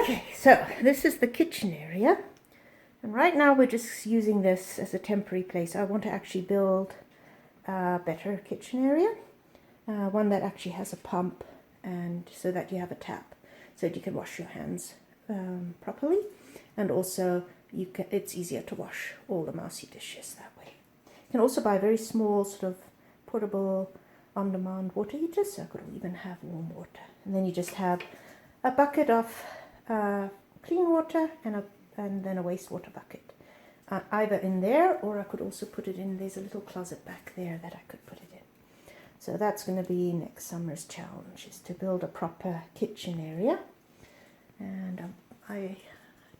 Okay, so this is the kitchen area, and right now we're just using this as a temporary place. I want to actually build a better kitchen area, one that actually has a pump, and so that you have a tap so that you can wash your hands properly, and also it's easier to wash all the mousy dishes that way. You can also buy very small sort of portable on-demand water heaters, so I could even have warm water, and then you just have a bucket of clean water and then a wastewater bucket, either in there, or I could also put it in. There's a little closet back there that I could put it in. So that's going to be next summer's challenge, is to build a proper kitchen area. And I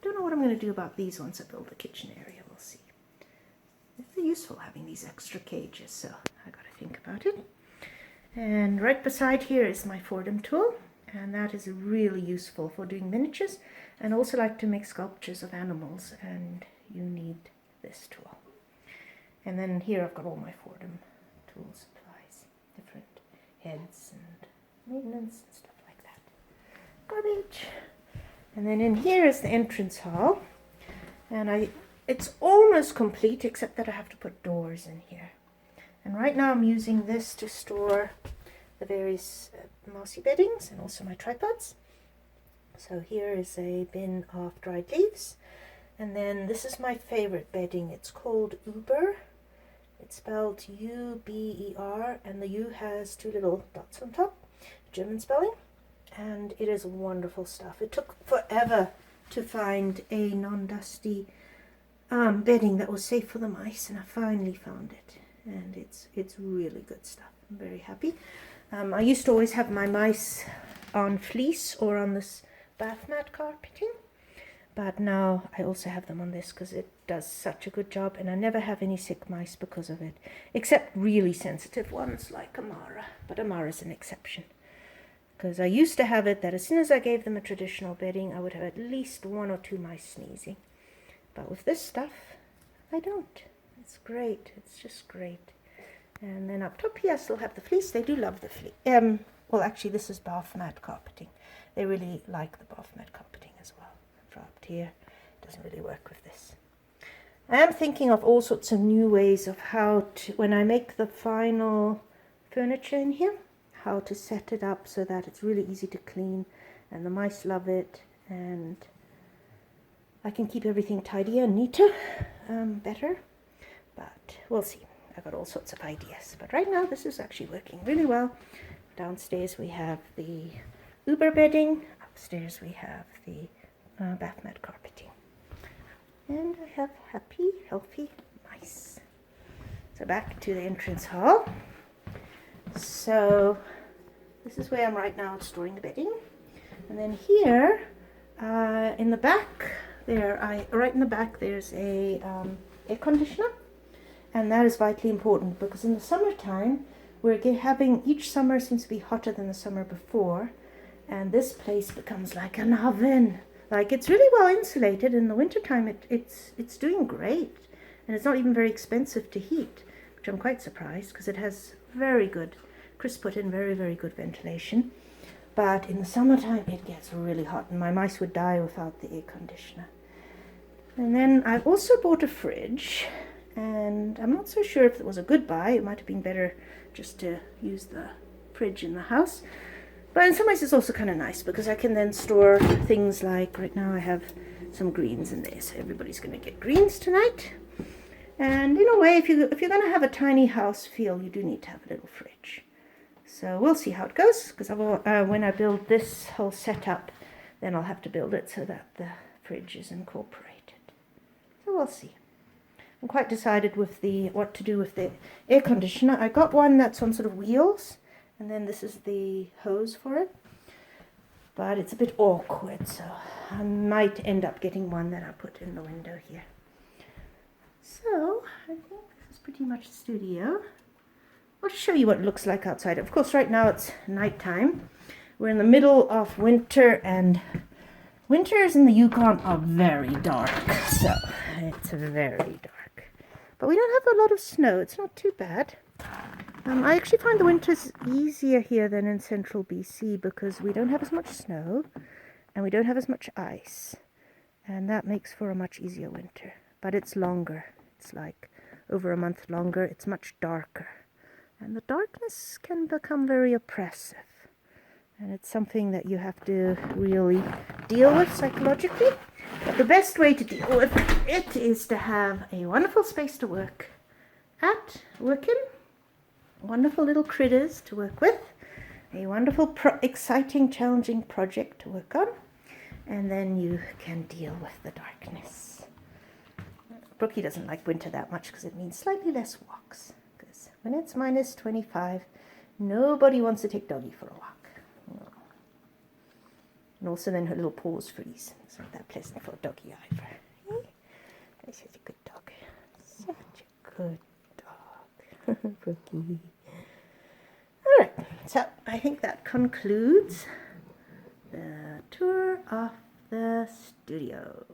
don't know what I'm going to do about these once I build the kitchen area. We'll see. It's useful having these extra cages, so I got to think about it. And right beside here is my Fordham tool, and that is really useful for doing miniatures, and also like to make sculptures of animals, and you need this tool. And then here I've got all my Fordham tool supplies, different heads and maintenance and stuff like that. Garbage. And then in here is the entrance hall, and it's almost complete except that I have to put doors in here. And right now I'm using this to store the various mousy beddings and also my tripods. So here is a bin of dried leaves, and then this is my favorite bedding. It's called Uber. It's spelled U-B-E-R, and the U has two little dots on top, German spelling, and it is wonderful stuff. It took forever to find a non-dusty bedding that was safe for the mice, and I finally found it, and it's really good stuff. I'm very happy. I used to always have my mice on fleece or on this bath mat carpeting, but now I also have them on this because it does such a good job, and I never have any sick mice because of it, except really sensitive ones like Amara, but Amara's an exception. Because I used to have it that as soon as I gave them a traditional bedding, I would have at least 1 or 2 mice sneezing. But with this stuff, I don't. It's great. It's just great. And then up top here, I still have the fleece. They do love the fleece. Well, actually, this is bath mat carpeting. They really like the bath mat carpeting as well. Dropped here. Doesn't really work with this. I am thinking of all sorts of new ways of how to, when I make the final furniture in here, how to set it up so that it's really easy to clean and the mice love it, and I can keep everything tidier and neater, better, but we'll see. I've got all sorts of ideas, but right now this is actually working really well. Downstairs we have the Uber bedding, upstairs we have the bath mat carpeting, and I have happy, healthy mice. So back to the entrance hall. So this is where I'm right now storing the bedding, and then here in the back there, right in the back there's a air conditioner. And that is vitally important because in the summertime, we're having, each summer seems to be hotter than the summer before. And this place becomes like an oven. Like, it's really well insulated. In the wintertime, it's doing great. And it's not even very expensive to heat, which I'm quite surprised because it has very good, Chris put in very, very good ventilation. But in the summertime, it gets really hot and my mice would die without the air conditioner. And then I've also bought a fridge. And I'm not so sure if it was a good buy. It might have been better just to use the fridge in the house. But in some ways it's also kind of nice because I can then store things like, right now I have some greens in there. So everybody's going to get greens tonight. And in a way, if you're going to have a tiny house feel, you do need to have a little fridge. So we'll see how it goes. Because when I build this whole setup, then I'll have to build it so that the fridge is incorporated. So we'll see. I'm quite decided with what to do with the air conditioner. I got one that's on sort of wheels, and then this is the hose for it. But it's a bit awkward, so I might end up getting one that I put in the window here. So I think this is pretty much the studio. I'll just show you what it looks like outside. Of course, right now it's nighttime. We're in the middle of winter, and winters in the Yukon are very dark, so it's very dark. But we don't have a lot of snow. It's not too bad. I actually find the winters easier here than in central BC because we don't have as much snow, and we don't have as much ice, and that makes for a much easier winter. But it's longer. It's like over a month longer. It's much darker, and the darkness can become very oppressive, and it's something that you have to really deal with psychologically. But the best way to deal with it is to have a wonderful space to work in, wonderful little critters to work with, a wonderful, exciting, challenging project to work on, and then you can deal with the darkness. Brookie doesn't like winter that much because it means slightly less walks. Because when it's minus 25, nobody wants to take Doggy for a walk. And also then her little paws freeze. It's not that pleasant for a doggy either. He's such a good dog. Such a good dog. Brookie. Alright, so I think that concludes the tour of the studio.